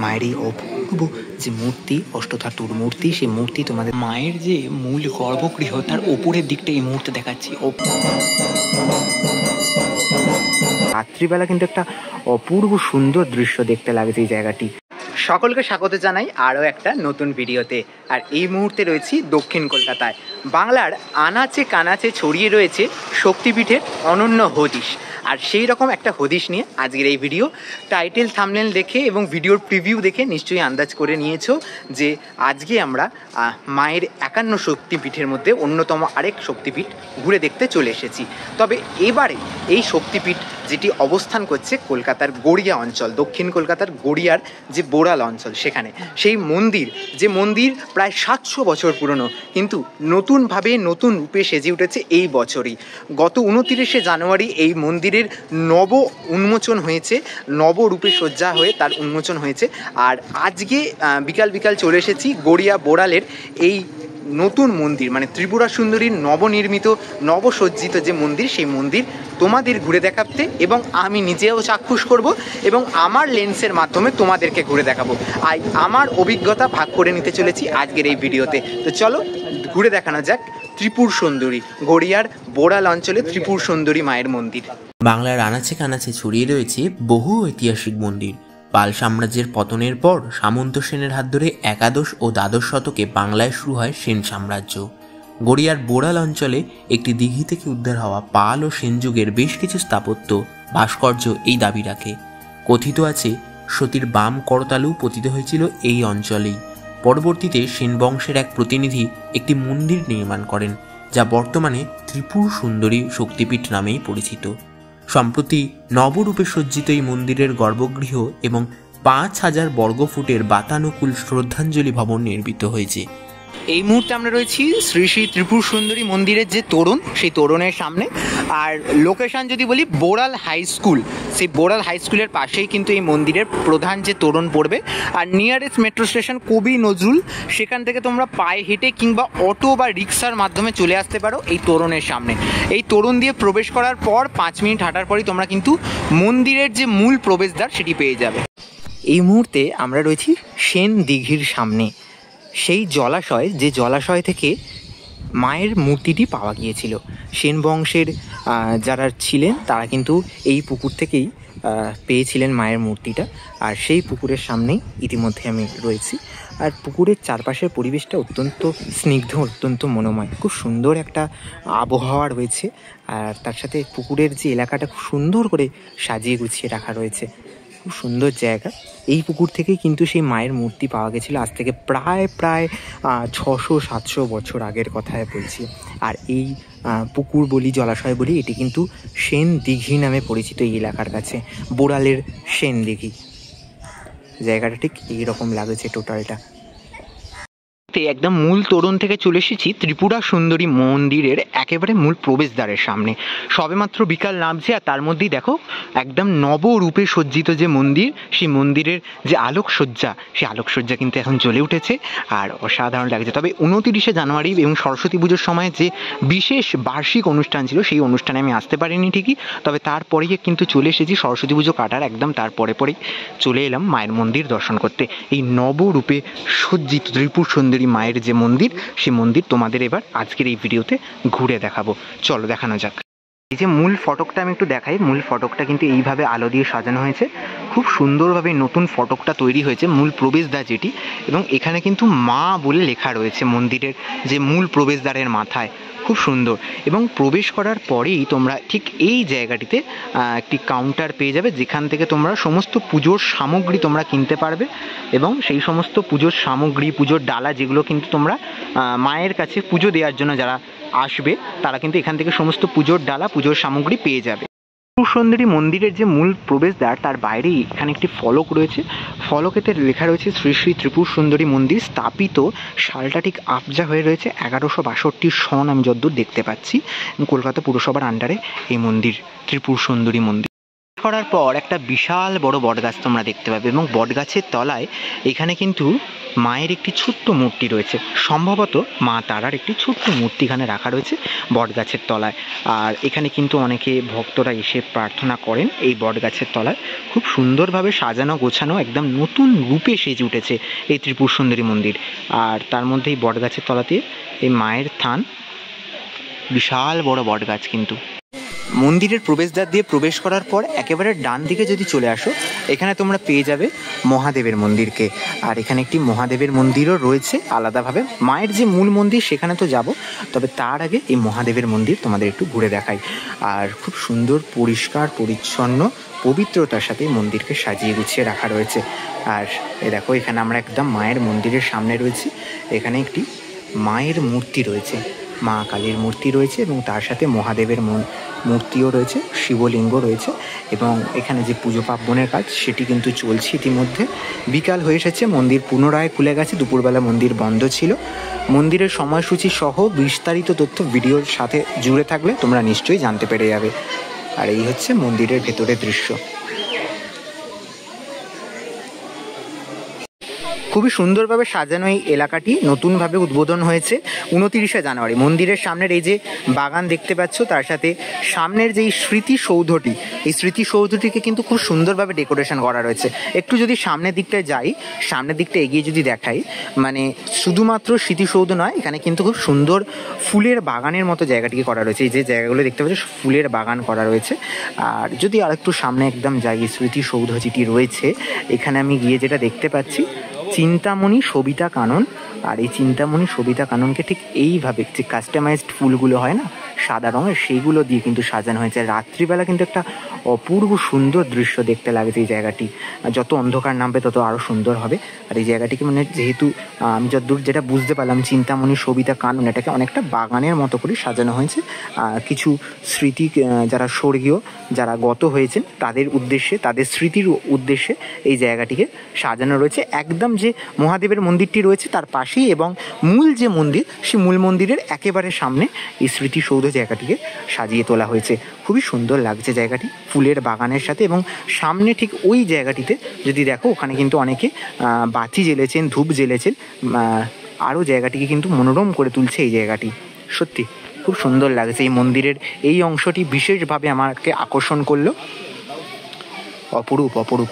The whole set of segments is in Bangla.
মায়ের এই অপূর্ব যে মূর্তি, অষ্টধাতুর মূর্তি, সেই মূর্তি তোমাদের মায়ের যে মূল গর্ভগৃহ তার ওপরের দিকটা এই মুহূর্তে দেখাচ্ছি। রাত্রিবেলা কিন্তু একটা অপূর্ব সুন্দর দৃশ্য দেখতে লাগছে এই জায়গাটি। সকলকে স্বাগত জানাই আরও একটা নতুন ভিডিওতে। আর এই মুহূর্তে রয়েছি দক্ষিণ কলকাতায়। বাংলার আনাচে কানাচে ছড়িয়ে রয়েছে শক্তিপীঠের অনন্য হদিশ। আর সেই রকম একটা হদিশ নিয়ে আজকের এই ভিডিও। টাইটেল থাম্বনেল দেখে এবং ভিডিওর প্রিভিউ দেখে নিশ্চয়ই আন্দাজ করে নিয়েছো যে আজকে আমরা মায়ের 51 শক্তিপীঠের মধ্যে অন্যতম আরেক শক্তিপীঠ ঘুরে দেখতে চলে এসেছি। তবে এবারে এই শক্তিপীঠ যেটি অবস্থান করছে কলকাতার গড়িয়া অঞ্চল, দক্ষিণ কলকাতার গড়িয়ার যে বোড়াল অঞ্চল, সেখানে সেই মন্দির, যে মন্দির প্রায় 700 বছর পুরনো, কিন্তু নতুনভাবে নতুন রূপে সেজে উঠেছে এই বছরই। গত 29শে জানুয়ারি এই মন্দিরের নব উন্মোচন হয়েছে, নবরূপে সজ্জা হয়ে তার উন্মোচন হয়েছে। আর আজকে বিকাল বিকাল চলে এসেছি গড়িয়া বোড়ালের এই নতুন মন্দির, মানে ত্রিপুরা সুন্দরীর নবনির্মিত নবসজ্জিত যে মন্দির, সেই মন্দির তোমাদের ঘুরে দেখাতে এবং আমি নিজেও চাক্ষুষ করব এবং আমার লেন্সের মাধ্যমে তোমাদেরকে ঘুরে দেখাবো। আর আমার অভিজ্ঞতা ভাগ করে নিতে চলেছি আজকের এই ভিডিওতে। তো চলো ঘুরে দেখানো যাক ত্রিপুর সুন্দরী, গড়িয়ার বোড়াল অঞ্চলে ত্রিপুর সুন্দরী মায়ের মন্দির। বাংলার আনাচে কানাচে ছড়িয়ে রয়েছে বহু ঐতিহাসিক মন্দির। পাল সাম্রাজ্যের পতনের পর সামন্ত সেনের হাত ধরে একাদশ ও দ্বাদশ শতকে বাংলায় শুরু হয় সেন সাম্রাজ্য। গড়িয়ার বোড়াল অঞ্চলে একটি দিঘি থেকে উদ্ধার হওয়া পাল ও সেন যুগের বেশ কিছু স্থাপত্য ভাস্কর্য এই দাবি রাখে। কথিত আছে সতীর বাম করতালু পতিত হয়েছিল এই অঞ্চলেই। পরবর্তীতে সেন বংশের এক প্রতিনিধি একটি মন্দির নির্মাণ করেন, যা বর্তমানে ত্রিপুর সুন্দরী শক্তিপীঠ নামেই পরিচিত। সম্প্রতি নবরূপে সজ্জিত এই মন্দিরের গর্ভগৃহ এবং 5000 বর্গফুটের বাতানুকূল শ্রদ্ধাঞ্জলি ভবন নির্মিত হয়েছে। এই মুহূর্তে আমরা রয়েছি শ্রী শ্রী ত্রিপুর সুন্দরী মন্দিরের যে তোরণ, সেই তোরণের সামনে। আর লোকেশন যদি বলি বোড়াল হাই স্কুল, সেই বোড়াল হাই স্কুলের পাশেই কিন্তু এই মন্দিরের প্রধান যে তোরণ পড়বে। আর নিয়ারেস্ট মেট্রো স্টেশন কবি নজরুল, সেখান থেকে তোমরা পায়ে হেঁটে কিংবা অটো বা রিক্সার মাধ্যমে চলে আসতে পারো এই তোরণের সামনে। এই তোরণ দিয়ে প্রবেশ করার পর 5 মিনিট হাঁটার পরই তোমরা কিন্তু মন্দিরের যে মূল প্রবেশদ্বার সেটি পেয়ে যাবে। এই মুহূর্তে আমরা রয়েছি সেন দিঘির সামনে, সেই জলাশয়, যে জলাশয় থেকে মায়ের মূর্তিটি পাওয়া গিয়েছিল। সেন বংশের যারা ছিলেন তারা কিন্তু এই পুকুর থেকেই পেয়েছিলেন মায়ের মূর্তিটা। আর সেই পুকুরের সামনেই ইতিমধ্যে আমি রয়েছি। আর পুকুরের চারপাশের পরিবেশটা অত্যন্ত স্নিগ্ধ, অত্যন্ত মনোময়, খুব সুন্দর একটা আবহাওয়া রয়েছে। আর তার সাথে পুকুরের যে এলাকাটা খুব সুন্দর করে সাজিয়ে গুছিয়ে রাখা রয়েছে, খুব সুন্দর জায়গা। এই পুকুর থেকেই কিন্তু সেই মায়ের মূর্তি পাওয়া গেছিলো, আজ থেকে প্রায় 600-700 বছর আগের কথায় বলছি। আর এই পুকুর বলি, জলাশয় বলি, এটি কিন্তু সেন দিঘি নামে পরিচিত এই এলাকার কাছে। বোড়ালের সেন দিঘি জায়গাটা ঠিক এইরকম লাগছে টোটালটা। একদম মূল তোরণ থেকে চলে এসেছি ত্রিপুরা সুন্দরী মন্দিরের একেবারে মূল প্রবেশদ্বারের সামনে। সবেমাত্র বিকাল নামছে, আর তার মধ্যেই দেখো একদম নবরূপে সজ্জিত যে মন্দির, সেই মন্দিরের যে আলোকসজ্জা, সেই আলোকসজ্জা কিন্তু এখন জ্বলে উঠেছে আর অসাধারণ লাগছে। তবে 29শে জানুয়ারি এবং সরস্বতী পুজোর সময় যে বিশেষ বার্ষিক অনুষ্ঠান ছিল, সেই অনুষ্ঠানে আমি আসতে পারিনি ঠিকই, তবে তারপরেই কিন্তু চলে এসেছি সরস্বতী পুজো কাটার একদম পরেই চলে এলাম মায়ের মন্দির দর্শন করতে। এই নবরূপে সজ্জিত ত্রিপুর সুন্দরী মায়ের যে মন্দির, সেই মন্দির তোমাদের এবার আজকের এই ভিডিওতে ঘুরে দেখাবো। চলো দেখানো যাক। এই যে মূল ফটকটা আমি একটু দেখাই। মূল ফটকটা কিন্তু এইভাবে আলো দিয়ে সাজানো হয়েছে, খুব সুন্দরভাবে নতুন ফটকটা তৈরি হয়েছে, মূল প্রবেশদ্বার যেটি। এবং এখানে কিন্তু মা বলে লেখা রয়েছে মন্দিরের যে মূল প্রবেশদ্বারের মাথায়, খুব সুন্দর। এবং প্রবেশ করার পরেই তোমরা ঠিক এই জায়গাটিতে একটি কাউন্টার পেয়ে যাবে, যেখান থেকে তোমরা সমস্ত পুজোর সামগ্রী তোমরা কিনতে পারবে। এবং সেই সমস্ত পুজোর সামগ্রী, পুজোর ডালা, যেগুলো কিন্তু তোমরা মায়ের কাছে পুজো দেওয়ার জন্য যারা আসবে, তারা কিন্তু এখান থেকে সমস্ত পুজোর ডালা, পুজোর সামগ্রী পেয়ে যাবে। ত্রিপুর সুন্দরী মন্দিরের যে মূল প্রবেশদ্বার, তার বাইরেই এখানে একটি ফলক রয়েছে। ফলকেতে লেখা রয়েছে শ্রী শ্রী ত্রিপুর সুন্দরী মন্দির। স্থাপিত সালটা ঠিক আবজা হয়ে রয়েছে 1162 সন, আমি যতদূর দেখতে পাচ্ছি। কলকাতা পুরসভার আন্ডারে এই মন্দির, ত্রিপুর সুন্দরী মন্দির। করার পর একটা বিশাল বড় বটগাছ তোমরা দেখতে পাবে, এবং বটগাছের তলায় এখানে কিন্তু মায়ের একটি ছোট্ট মূর্তি রয়েছে। সম্ভবত মা তারার একটি ছোট্ট মূর্তি এখানে রাখা রয়েছে বটগাছের তলায়। আর এখানে কিন্তু অনেকে ভক্তরা এসে প্রার্থনা করেন এই বটগাছের তলায়। খুব সুন্দরভাবে সাজানো গোছানো একদম নতুন রূপে সেজে উঠেছে এই ত্রিপুর সুন্দরী মন্দির। আর তার মধ্যে এই বটগাছের তলাতে এই মায়ের থান, বিশাল বড় বটগাছ। কিন্তু মন্দিরের প্রবেশদ্বার দিয়ে প্রবেশ করার পর একেবারে ডান দিকে যদি চলে আসো, এখানে তোমরা পেয়ে যাবে মহাদেবের মন্দিরকে। আর এখানে একটি মহাদেবের মন্দিরও রয়েছে আলাদাভাবে। মায়ের যে মূল মন্দির সেখানে তো যাব, তবে তার আগে এই মহাদেবের মন্দির তোমাদের একটু ঘুরে দেখাই। আর খুব সুন্দর পরিষ্কার পরিচ্ছন্ন পবিত্রতার সাথে মন্দিরকে সাজিয়ে গুছিয়ে রাখা রয়েছে। আর এ দেখো, এখানে আমরা একদম মায়ের মন্দিরের সামনে রয়েছি। এখানে একটি মায়ের মূর্তি রয়েছে, মা কালীর মূর্তি রয়েছে, এবং তার সাথে মহাদেবের মূর্তিও রয়েছে, শিবলিঙ্গ রয়েছে। এবং এখানে যে পুজো পার্বণের কাজ সেটি কিন্তু চলছে ইতিমধ্যে। বিকাল হয়ে এসেছে, মন্দির পুনরায় খুলে গেছে। দুপুরবেলা মন্দির বন্ধ ছিল। মন্দিরের সময়সূচি সহ বিস্তারিত তথ্য ভিডিওর সাথে জুড়ে থাকলে তোমরা নিশ্চয়ই জানতে পেরে যাবে। আর এই হচ্ছে মন্দিরের ভেতরের দৃশ্য। খুবই সুন্দরভাবে সাজানো এই এলাকাটি নতুনভাবে উদ্বোধন হয়েছে 29শে জানুয়ারি। মন্দিরের সামনের এই যে বাগান দেখতে পাচ্ছ, তার সাথে সামনের যে স্মৃতিসৌধটি, এই স্মৃতিসৌধটিকে কিন্তু খুব সুন্দরভাবে ডেকোরেশন করা রয়েছে। একটু যদি সামনের দিকটায় যাই, সামনের দিকটা এগিয়ে যদি দেখাই, মানে শুধুমাত্র স্মৃতিসৌধ নয়, এখানে কিন্তু খুব সুন্দর ফুলের বাগানের মতো জায়গাটিকে করা রয়েছে। এই যে জায়গাগুলো দেখতে পাচ্ছ, ফুলের বাগান করা রয়েছে। আর যদি আরেকটু সামনে একদম যাই, স্মৃতিসৌধ যেটি রয়েছে, এখানে আমি গিয়ে যেটা দেখতে পাচ্ছি, চিন্তামণি সবিতা কানন। আর এই চিন্তামণি সবিতা কাননকে ঠিক এইভাবে যে কাস্টমাইজড ফুলগুলো হয় না সাদা রঙের, সেইগুলো দিয়ে কিন্তু সাজানো হয়েছে। রাত্রিবেলা কিন্তু একটা অপূর্ব সুন্দর দৃশ্য দেখতে লাগছে এই জায়গাটি। যত অন্ধকার নামবে তত আরও সুন্দর হবে। আর এই জায়গাটিকে মানে যেহেতু আমি যতদূর যেটা বুঝতে পারলাম, চিন্তামণি সবিতা কানন, এটাকে অনেকটা বাগানের মতো করে সাজানো হয়েছে। কিছু স্মৃতি, যারা স্বর্গীয়, যারা গত হয়েছেন তাদের উদ্দেশ্যে, তাদের স্মৃতির উদ্দেশ্যে এই জায়গাটিকে সাজানো রয়েছে। একদম যে মহাদেবের মন্দিরটি রয়েছে তার পাশেই, এবং মূল যে মন্দির, সেই মূল মন্দিরের একেবারে সামনে এই স্মৃতিসৌধ জায়গাটিকে সাজিয়ে তোলা হয়েছে। খুবই সুন্দর লাগছে জায়গাটি ফুলের বাগানের সাথে। এবং সামনে ঠিক ওই জায়গাটিতে যদি দেখো, ওখানে কিন্তু অনেকে বাতি জ্বেলেছেন, ধূপ জ্বেলেছেন। আরও জায়গাটিকে কিন্তু মনোরম করে তুলছে এই জায়গাটি। সত্যি খুব সুন্দর লাগছে। এই মন্দিরের এই অংশটি বিশেষভাবে আমাকে আকর্ষণ করলো। অপরূপ অপরূপ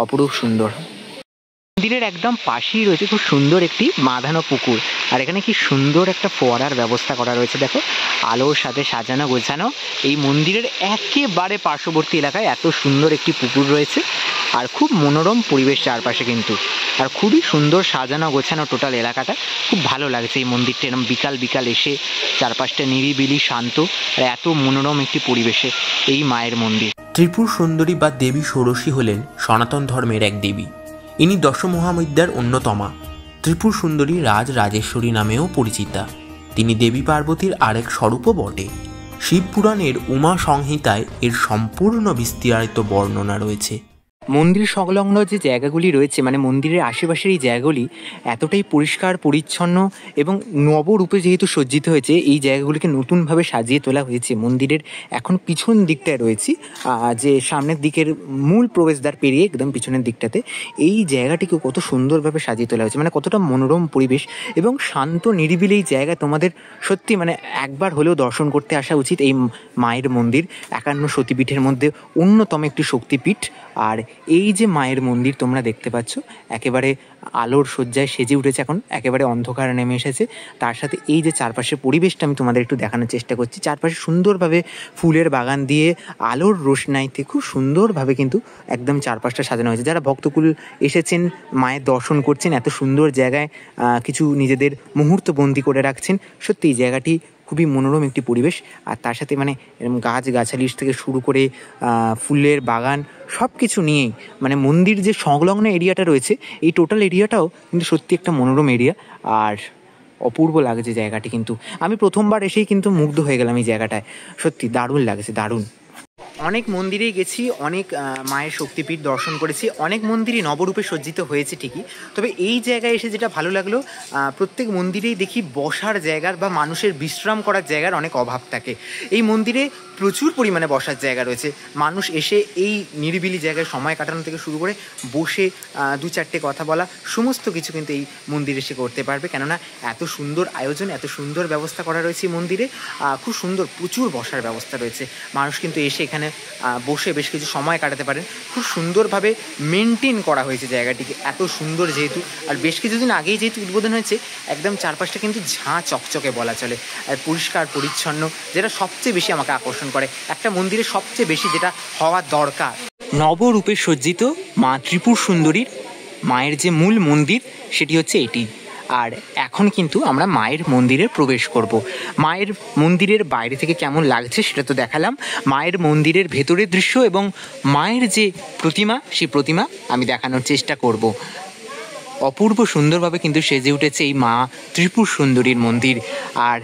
অপরূপ সুন্দর। মন্দিরের একদম পাশেই রয়েছে খুব সুন্দর একটি বাঁধানো পুকুর। আর এখানে কি সুন্দর একটা ফোয়ারার ব্যবস্থা করা রয়েছে দেখো, আলোর সাথে সাজানো গোছানো। এই মন্দিরের একেবারে পার্শ্ববর্তী এলাকায় এত সুন্দর একটি পুকুর রয়েছে, আর খুব মনোরম পরিবেশ চারপাশে কিন্তু। আর খুবই সুন্দর সাজানো গোছানো টোটাল এলাকাটা, খুব ভালো লাগছে এই মন্দিরটা। এরকম বিকাল বিকাল এসে চারপাশটা নিরিবিলি শান্ত, আর এত মনোরম একটি পরিবেশে এই মায়ের মন্দির। ত্রিপুর সুন্দরী বা দেবী ষোড়শী হলেন সনাতন ধর্মের এক দেবী। ইনি দশমহাবিদ্যার অন্যতমা। ত্রিপুর সুন্দরী রাজরাজেশ্বরী নামেও পরিচিতা। তিনি দেবী পার্বতীর আরেক স্বরূপও বটে। শিবপুরাণের উমা সংহিতায় এর সম্পূর্ণ বিস্তারিত বর্ণনা রয়েছে। মন্দির সংলগ্ন যে জায়গাগুলি রয়েছে, মানে মন্দিরের আশেপাশের এই জায়গাগুলি এতটাই পরিষ্কার পরিচ্ছন্ন এবং নবরূপে যেহেতু সজ্জিত হয়েছে, এই জায়গাগুলিকে নতুনভাবে সাজিয়ে তোলা হয়েছে। মন্দিরের এখন পিছন দিকটায় রয়েছি, যে সামনের দিকের মূল প্রবেশদ্বার পেরিয়ে একদম পিছনের দিকটাতে এই জায়গাটিকে কত সুন্দরভাবে সাজিয়ে তোলা হয়েছে, মানে কতটা মনোরম পরিবেশ এবং শান্ত নিরিবিলি এই জায়গা। তোমাদের সত্যি মানে একবার হলেও দর্শন করতে আসা উচিত। এই মায়ের মন্দির 51 সতীপীঠের মধ্যে অন্যতম একটি শক্তিপীঠ। আর এই যে মায়ের মন্দির তোমরা দেখতে পাচ্ছ, একেবারে আলোর শয্যায় সেজে উঠেছে। এখন একেবারে অন্ধকার নেমে এসেছে। তার সাথে এই যে চারপাশের পরিবেশটা আমি তোমাদের একটু দেখানোর চেষ্টা করছি। চারপাশে সুন্দরভাবে ফুলের বাগান দিয়ে আলোর রোশনাইতে খুব সুন্দরভাবে কিন্তু একদম চারপাশটা সাজানো হয়েছে। যারা ভক্তকুল এসেছেন, মায়ের দর্শন করছেন, এত সুন্দর জায়গায় কিছু নিজেদের মুহূর্ত বন্দি করে রাখছেন। সত্যি এই জায়গাটি খুবই মনোরম একটি পরিবেশ। আর তার সাথে মানে এরকম গাছগাছালির থেকে শুরু করে ফুলের বাগান সব কিছু নিয়েই, মানে মন্দির যে সংলগ্ন এরিয়াটা রয়েছে, এই টোটাল এরিয়াটাও কিন্তু সত্যি একটা মনোরম এরিয়া। আর অপূর্ব লাগছে জায়গাটি। কিন্তু আমি প্রথমবার এসেই কিন্তু মুগ্ধ হয়ে গেলাম এই জায়গাটায়। সত্যি দারুণ লাগছে, দারুণ। অনেক মন্দিরেই গেছি, অনেক মায়ের শক্তিপীঠ দর্শন করেছি, অনেক মন্দিরই নবরূপে সজ্জিত হয়েছে ঠিকই, তবে এই জায়গায় এসে যেটা ভালো লাগলো, প্রত্যেক মন্দিরেই দেখি বসার জায়গার বা মানুষের বিশ্রাম করার জায়গার অনেক অভাব থাকে। এই মন্দিরে প্রচুর পরিমাণে বসার জায়গা রয়েছে, মানুষ এসে এই নিরিবিলি জায়গায় সময় কাটানো থেকে শুরু করে বসে দু চারটে কথা বলা সমস্ত কিছু কিন্তু এই মন্দিরে এসে করতে পারবে, কেননা এত সুন্দর আয়োজন, এত সুন্দর ব্যবস্থা করা রয়েছে এই মন্দিরে। খুব সুন্দর, প্রচুর বসার ব্যবস্থা রয়েছে, মানুষ কিন্তু এসে এখানে বসে বেশ কিছু সময় কাটাতে পারেন। খুব সুন্দরভাবে মেনটেন করা হয়েছে জায়গাটিকে, এত সুন্দর যেহেতু, আর বেশ কিছুদিন আগেই যেহেতু উদ্বোধন হয়েছে, একদম চারপাশটা কিন্তু ঝাঁ চকচকে বলা চলে, আর পরিষ্কার পরিচ্ছন্ন, যেটা সবচেয়ে বেশি আমাকে আকর্ষণ করে একটা মন্দিরে, সবচেয়ে বেশি যেটা হওয়া দরকার। নবরূপে সজ্জিত মা ত্রিপুর সুন্দরীর মায়ের যে মূল মন্দির সেটি হচ্ছে এটি। আর এখন কিন্তু আমরা মায়ের মন্দিরে প্রবেশ করব। মায়ের মন্দিরের বাইরে থেকে কেমন লাগছে সেটা তো দেখালাম, মায়ের মন্দিরের ভেতরের দৃশ্য এবং মায়ের যে প্রতিমা, সেই প্রতিমা আমি দেখানোর চেষ্টা করব। অপূর্ব সুন্দরভাবে কিন্তু সেজে উঠেছে এই মা ত্রিপুর সুন্দরীর মন্দির। আর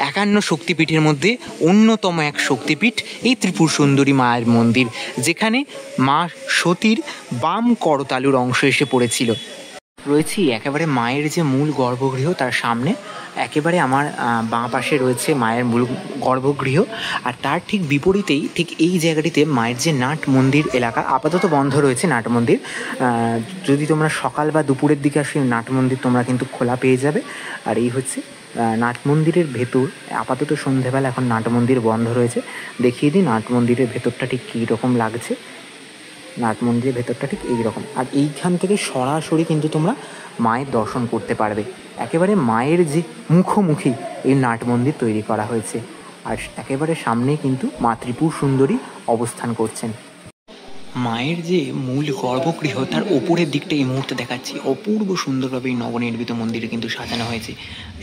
51 শক্তিপীঠের মধ্যে অন্যতম এক শক্তিপীঠ এই ত্রিপুর সুন্দরী মায়ের মন্দির, যেখানে মা সতীর বাম করতালুর অংশ এসে পড়েছিল। রয়েছি একেবারে মায়ের যে মূল গর্ভগৃহ, তার সামনে একেবারে আমার বাঁ পাশে রয়েছে মায়ের মূল গর্ভগৃহ, আর তার ঠিক বিপরীতেই ঠিক এই জায়গাটিতে মায়ের যে নাট মন্দির এলাকা, আপাতত বন্ধ রয়েছে নাট মন্দির, যদি তোমরা সকাল বা দুপুরের দিকে আসে নাট মন্দির তোমরা কিন্তু খোলা পেয়ে যাবে। আর এই হচ্ছে নাট মন্দিরের ভেতর, আপাতত সন্ধেবেলা এখন নাট মন্দির বন্ধ রয়েছে। দেখিয়ে দিই নাট মন্দিরের ভেতরটা ঠিক কী রকম লাগছে। নাট মন্দিরের ভেতরটা ঠিক এইরকম, আর এইখান থেকে সরাসরি কিন্তু তোমরা মায়ের দর্শন করতে পারবে। একেবারে মায়ের যে মুখোমুখি এই নাট মন্দির তৈরি করা হয়েছে, আর একেবারে সামনেই কিন্তু মা ত্রিপুর সুন্দরী অবস্থান করছেন। মায়ের যে মূল গর্ভগৃহ তার ওপরের দিকটা এই মুহূর্তে দেখাচ্ছি, অপূর্ব সুন্দরভাবে এই নবনির্মিত মন্দিরে কিন্তু সাজানো হয়েছে।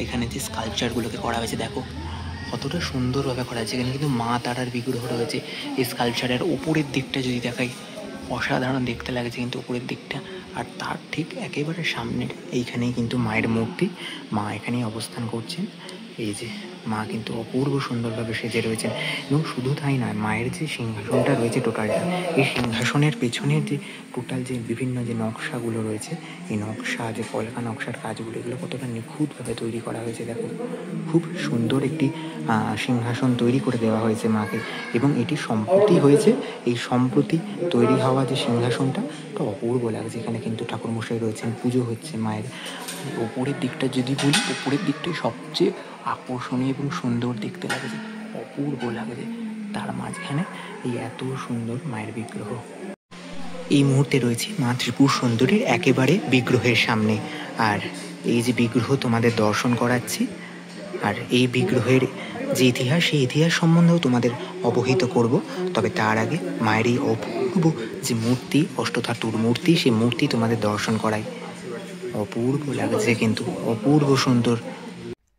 এখানে যে স্কাল্পচারগুলোকে করা হয়েছে দেখো কতটা সুন্দরভাবে করা হয়েছে। এখানে কিন্তু মা তারার বিগ্রহ রয়েছে এই স্কাল্পচারের ওপরের দিকটা যদি দেখাই, অসাধারণ দেখতে লাগছে কিন্তু উপরের দিকটা। আর তার ঠিক একেবারে সামনে এইখানেই কিন্তু মায়ের মূর্তি, মা এখানেই অবস্থান করছেন। এই যে মা কিন্তু অপূর্ব সুন্দরভাবে সেজে রয়েছেন, এবং শুধু তাই নয়, মায়ের যে সিংহাসনটা রয়েছে টোটালটা, এই সিংহাসনের পেছনের যে টোটাল যে বিভিন্ন যে নকশাগুলো রয়েছে, এই নকশা যে কলকা নকশার কাজগুলো, এগুলো কতটা নিখুঁতভাবে তৈরি করা হয়েছে দেখো। খুব সুন্দর একটি সিংহাসন তৈরি করে দেওয়া হয়েছে মাকে, এবং এটি সম্প্রতি হয়েছে। এই সম্প্রতি তৈরি হওয়া যে সিংহাসনটা তো অপূর্ব লাগছে। এখানে কিন্তু ঠাকুরমশাই রয়েছেন, পুজো হচ্ছে মায়ের। ওপরের দিকটা যদি বলি, ওপরের দিকটাই সবচেয়ে আকর্ষণীয় এবং সুন্দর দেখতে লাগছে, অপূর্ব লাগছে। তার মাঝখানে এই এত সুন্দর মায়ের বিগ্রহ। এই মুহূর্তে রয়েছে মা ত্রিপুর সুন্দরীর একেবারে বিগ্রহের সামনে, আর এই যে বিগ্রহ তোমাদের দর্শন করাচ্ছি, আর এই বিগ্রহের যে ইতিহাস, সেই ইতিহাস সম্বন্ধেও তোমাদের অবহিত করব। তবে তার আগে মায়ের এই অপূর্ব যে মূর্তি, অষ্টধাতুর মূর্তি, সেই মূর্তি তোমাদের দর্শন করাই। অপূর্ব লাগছে কিন্তু, অপূর্ব সুন্দর।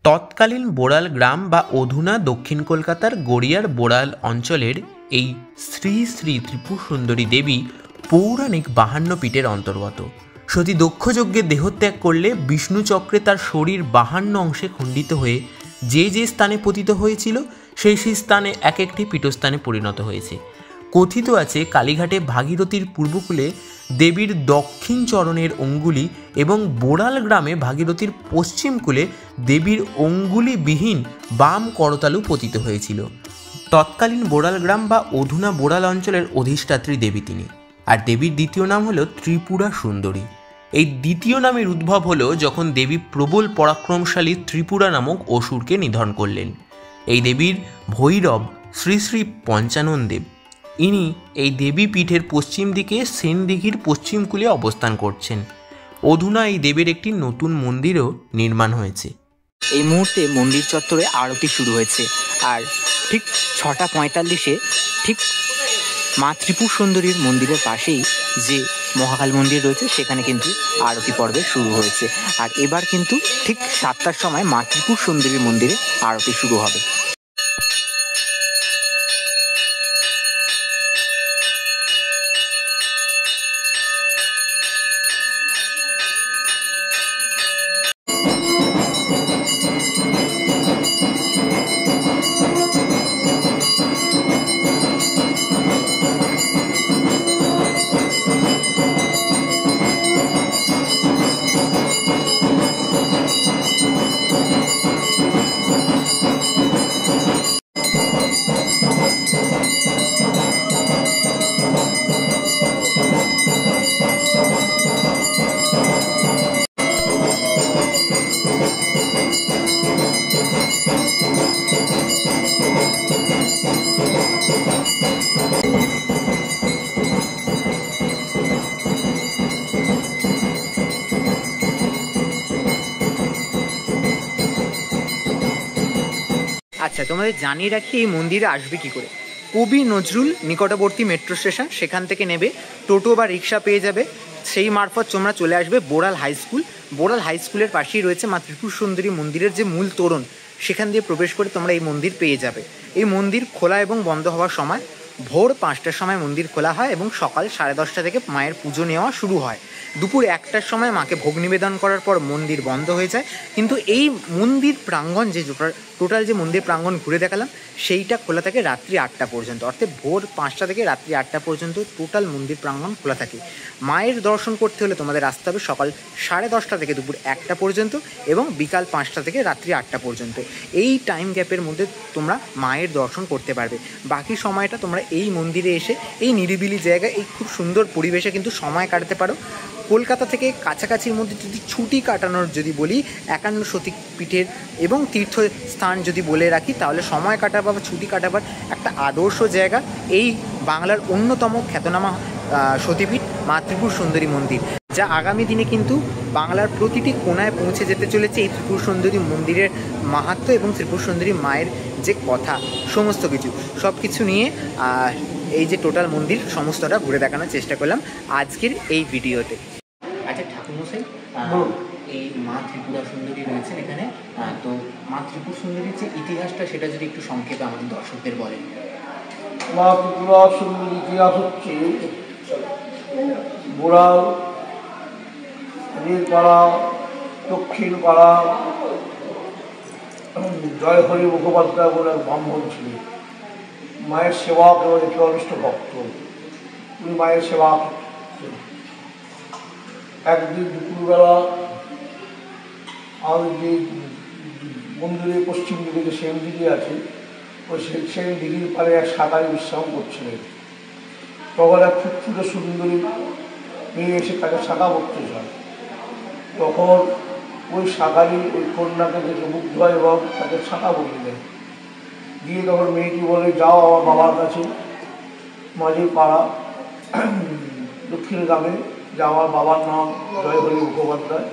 তৎকালীন বোড়াল গ্রাম বা অধুনা দক্ষিণ কলকাতার গড়িয়ার বোড়াল অঞ্চলের এই শ্রী শ্রী ত্রিপুর সুন্দরী দেবী পৌরাণিক 52 পীঠের অন্তর্গত। সতী দক্ষযজ্ঞে দেহত্যাগ করলে বিষ্ণু চক্রে তার শরীর 52 অংশে খণ্ডিত হয়ে যে যে স্থানে পতিত হয়েছিল, সেই সেই স্থানে এক একটি পীঠস্থানে পরিণত হয়েছে। কথিত আছে কালীঘাটে ভাগীরথীর পূর্বকূলে দেবীর দক্ষিণ চরণের অঙ্গুলি এবং বোড়াল গ্রামে ভাগীরথীর পশ্চিম কূলে দেবীর অঙ্গুলিবিহীন বাম করতালু পতিত হয়েছিল। তৎকালীন বোড়াল গ্রাম বা অধুনা বোড়াল অঞ্চলের অধিষ্ঠাত্রী দেবী তিনি। আর দেবীর দ্বিতীয় নাম হলো ত্রিপুরা সুন্দরী। এই দ্বিতীয় নামের উদ্ভব হলো যখন দেবী প্রবল পরাক্রমশালী ত্রিপুরা নামক অসুরকে নিধন করলেন। এই দেবীর ভৈরব শ্রী শ্রী পঞ্চানন দেব, ইনি এই দেবী পীঠের পশ্চিম দিকে সেনদিঘির পশ্চিম কূলে অবস্থান করছেন। অধুনা এই দেবীর একটি নতুন মন্দিরও নির্মাণ হয়েছে। এই মুহূর্তে মন্দির চত্বরে আরতি শুরু হয়েছে, আর ঠিক 6:45-এ ঠিক মা ত্রিপুর সুন্দরীর মন্দিরের পাশেই যে মহাকাল মন্দির রয়েছে, সেখানে কিন্তু আরতি পর্বে শুরু হয়েছে। আর এবার কিন্তু ঠিক 7টার সময় মা ত্রিপুর সুন্দরীর মন্দিরে আরতি শুরু হবে। তোমাদের জানিয়ে রাখি এই মন্দিরে আসবে কি করে। কবি নজরুল নিকটবর্তী মেট্রো স্টেশন, সেখান থেকে নেবে, টোটো বা রিক্সা পেয়ে যাবে, সেই মারফত তোমরা চলে আসবে বোড়াল হাই স্কুল। বোড়াল হাই স্কুলের পাশেই রয়েছে মা ত্রিপুর সুন্দরী মন্দিরের যে মূল তোরণ, সেখান দিয়ে প্রবেশ করে তোমরা এই মন্দির পেয়ে যাবে। এই মন্দির খোলা এবং বন্ধ হওয়ার সময় ভোর 5টার সময় মন্দির খোলা হয় এবং সকাল 10:30 থেকে মায়ের পুজো নেওয়া শুরু হয়। দুপুর 1টার সময় মাকে ভোগ নিবেদন করার পর মন্দির বন্ধ হয়ে যায়। কিন্তু এই মন্দির প্রাঙ্গণ যে টোটাল যে মন্দির প্রাঙ্গণ ঘুরে দেখালাম, সেইটা খোলা থাকে রাত্রি 8টা পর্যন্ত, অর্থাৎ ভোর 5টা থেকে রাত্রি 8টা পর্যন্ত টোটাল মন্দির প্রাঙ্গণ খোলা থাকে। মায়ের দর্শন করতে হলে তোমাদের আসতে হবে সকাল 10:30 থেকে দুপুর 1টা পর্যন্ত এবং বিকাল 5টা থেকে রাত্রি 8টা পর্যন্ত। এই টাইম গ্যাপের মধ্যে তোমরা মায়ের দর্শন করতে পারবে। বাকি সময়টা তোমরা এই মন্দিরে এসে এই নিরিবিলি জায়গায় এই খুব সুন্দর পরিবেশে কিন্তু সময় কাটাতে পারো। কলকাতা থেকে কাছাকাছির মধ্যে যদি ছুটি কাটানোর যদি বলি, 51 সতীপীঠের এবং তীর্থস্থান যদি বলে রাখি, তাহলে সময় কাটাবার বা ছুটি কাটাবার একটা আদর্শ জায়গা এই বাংলার অন্যতম খ্যাতনামা সতীপীঠ মা ত্রিপুর সুন্দরী মন্দির, যা আগামী দিনে কিন্তু বাংলার প্রতিটি কোণায় পৌঁছে যেতে চলেছে। এই ত্রিপুর সুন্দরী মন্দিরের মাহাত্ম্য এবং ত্রিপুর সুন্দরী মায়ের যে কথা, সমস্ত কিছু সব কিছু নিয়ে এই যে টোটাল মন্দির সমস্তটা ঘুরে দেখানোর চেষ্টা করলাম আজকের এই ভিডিওতে। আচ্ছা ঠাকুরমশাই, এই মা ত্রিপুরা সুন্দরী রয়েছেন এখানে, তো মা ত্রিপুর সুন্দরীর যে ইতিহাসটা সেটা যদি একটু সংক্ষেপে আমাদের দর্শকদের বলেন। মা ত্রিপুরা সুন্দরীর ইতিহাস হচ্ছে বোড়াল, নীলপাড়া, দক্ষিণ পাড়া জয়হরি মুখোপাধ্যায় বলে ব্রাহ্মণ ছিলেন, মায়ের সেবা এবং একনিষ্ঠ ভক্ত। তিনি মায়ের সেবা করতেন। একদিন দুপুরবেলা আমাদের যে মন্দিরের পশ্চিম দিকে যে সেন দিঘি আছে, ওই সেন দিঘির পাড়ে এক সাঁতারি বিশ্রাম করছিলেন। তখন এক ফুটফুটে সুন্দরী মেয়ে এসে তাকে শাঁখা করতে চায়। তখন ওই শাঁখারি ওই কন্যাকে দেখে মুগ্ধ হয় এবং তাকে শাঁখা বলিয়ে দেয়। দিয়ে তখন মেয়েটি বলে, যাও আমার বাবার কাছে, মাঝে পাড়া দক্ষিণ গ্রামে, যে আমার বাবার নাম জয়হরি মুখোপাধ্যায়,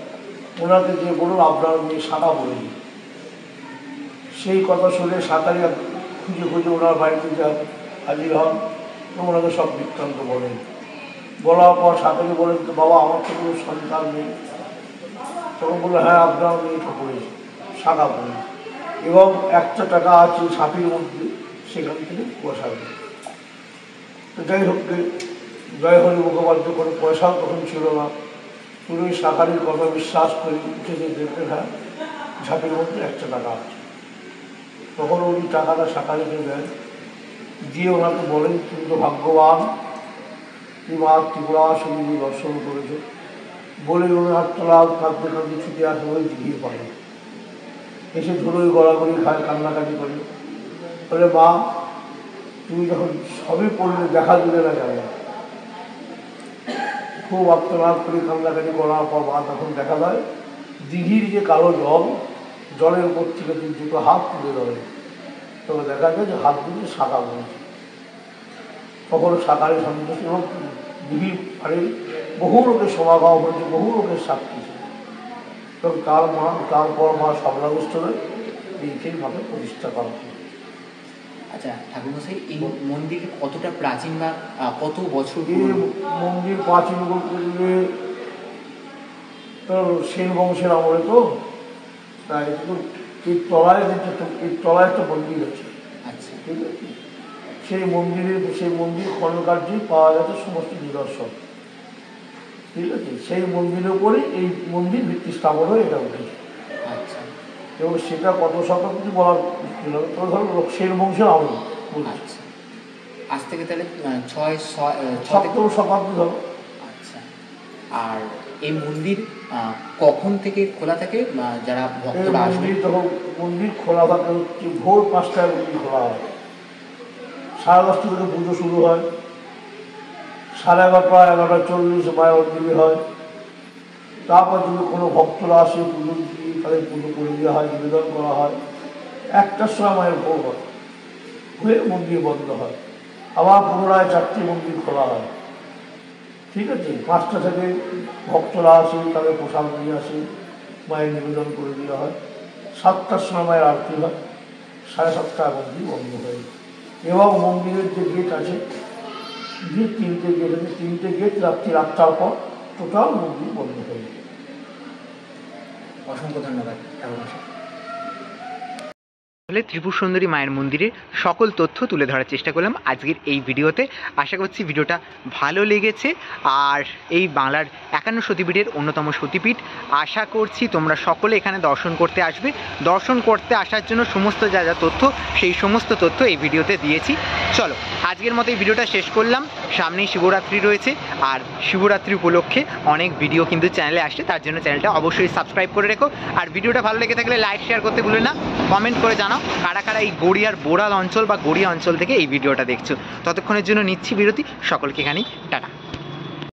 ওনাকে যে বলুন আপনার মেয়ে শাঁখা বলে দিই। সেই কথা শুনে শাঁখারি খুঁজে খুঁজে ওনার বাড়িতে যা হাজির হন এবং ওনাকে সব বৃত্তান্ত বলেন। বলার পর শাঁখারি বলেন, তো বাবা আমার তো কোনো সন্তান নেই। তখন বললো, হ্যাঁ আপনার মেয়েকে পড়েছে, শাঁখা পড়েছে এবং 1টা টাকা আছে ছাপির মধ্যে, সেখান থেকে পয়সা দেয়। তো যাই হোক, জয়হরি মুখোপাধ্যায় কোনো পয়সাও তখন ছিল না। পুরোই শাঁখারির কথা বিশ্বাস করে উঠে যে দেখবেন, হ্যাঁ ঝাঁপির মধ্যে 1টা টাকা আছে। তখন উনি টাকাটা শাঁখারিকে দেন, দিয়ে ওনাকে বলেন, তুমি তো ভাগ্যবান, তুমি মা ত্রিপুরা সুন্দরী দর্শন করেছো। বলে ওনার তলা কাঁদতে কাঁদতে ছুটে আসে ওই দিঘির পাড়ে, এসে ধুলোই গড়াগড়ি খায়, কান্নাকাটি করে। বলে, মা তুমি যখন সবই পড়লে দেখা দিলে না কেন? খুব আত্মনাদ করে কান্নাকাটি করার পর মা তখন দেখা যায় দিঘির যে কালো জল, জলের উপর থেকে দুটো হাত তুলে ধরে, তবে দেখা যায় যে হাত দুটো শাঁখা বলেছে। তখন শাঁখারি সন্দেশ এবং দিঘির পাড়ে বহু লোকের সমাগম হয়েছে, বহু লোকের সাক্ষী ছিল। এবং তারপর মা সবলা গোষ্ঠীর এই মাকে প্রতিষ্ঠা করা হয়। আচ্ছা ঠাকুরমশাই, এই মন্দির কতটা প্রাচীন বা কত বছর? এই মন্দির প্রাচীন বলতে গেলে সেন বংশের আমলে, তো তাই এই তলায় একটা মন্দির আছে। আচ্ছা, ঠিক আছে, সেই মন্দির খননকার্যে পাওয়া গেছে সমস্ত নিদর্শন। ঠিক আছে, সেই মন্দিরের উপরে এই মন্দির ভিত্তি স্থাপন হয়ে এটা উঠেছে। আচ্ছা, এবং সেটা কত শতাব্দী বলার ধরো সেন বংশের আমল। আচ্ছা, আজ থেকে তাহলে 7ম শতাব্দী ধরো। আচ্ছা, আর এই মন্দির কখন থেকে খোলা থাকে? যারা ভক্তরা আসবে তখন মন্দির খোলা থাকে হচ্ছে ভোর 5টায় মন্দির খোলা হয়, 10:30 থেকে পুজো শুরু হয়, 11:30 11:40 মায়াবন্দিনী হয়। তারপর যদি কোনো ভক্তরা আসে পুজো দিয়ে তাদের পুজো করে দেওয়া হয়, নিবেদন করা হয়। 1টার সময় মায়ের ভোগ হয়, হয়ে মন্দির বন্ধ হয়। আবার পুনরায় 4টে মন্দির খোলা হয়। ঠিক আছে, 5টা থেকে ভক্তরা আসে, তাদের প্রসাদ নিয়ে আসে, মায়ের নিবেদন করে দেওয়া হয়। 7টার সময় মায়ের আরতি হয়, 7:30 মন্দির বন্ধ হয়ে যায়। এবং মন্দিরের যে গেট আছে, যে 3টে গেট আছে, 3টে গেট রাত্রি 8টার পর টোটাল মন্দির বন্ধ হয়ে যায়। অসংখ্য ধন্যবাদ। তাহলে ত্রিপুর সুন্দরী মায়ের মন্দিরের সকল তথ্য তুলে ধরার চেষ্টা করলাম আজকের এই ভিডিওতে। আশা করছি ভিডিওটা ভালো লেগেছে। আর এই বাংলার 51 সতীপীঠের অন্যতম সতীপীঠ, আশা করছি তোমরা সকলে এখানে দর্শন করতে আসবে। দর্শন করতে আসার জন্য সমস্ত যা যা তথ্য, সেই সমস্ত তথ্য এই ভিডিওতে দিয়েছি। চলো আজকের মতো এই ভিডিওটা শেষ করলাম। সামনেই শিবরাত্রি রয়েছে, আর শিবরাত্রি উপলক্ষে অনেক ভিডিও কিন্তু চ্যানেলে আসছে, তার জন্য চ্যানেলটা অবশ্যই সাবস্ক্রাইব করে রেখো। আর ভিডিওটা ভালো লেগে থাকলে লাইক শেয়ার করতে ভুলে না, কমেন্ট করে জানাও কারা কারা এই গড়িয়ার বোড়াল অঞ্চল বা গড়িয়া অঞ্চল থেকে এই ভিডিওটা দেখছো। ততক্ষণের জন্য নিচ্ছি বিরতি, সকলকে এখানেই টাটা।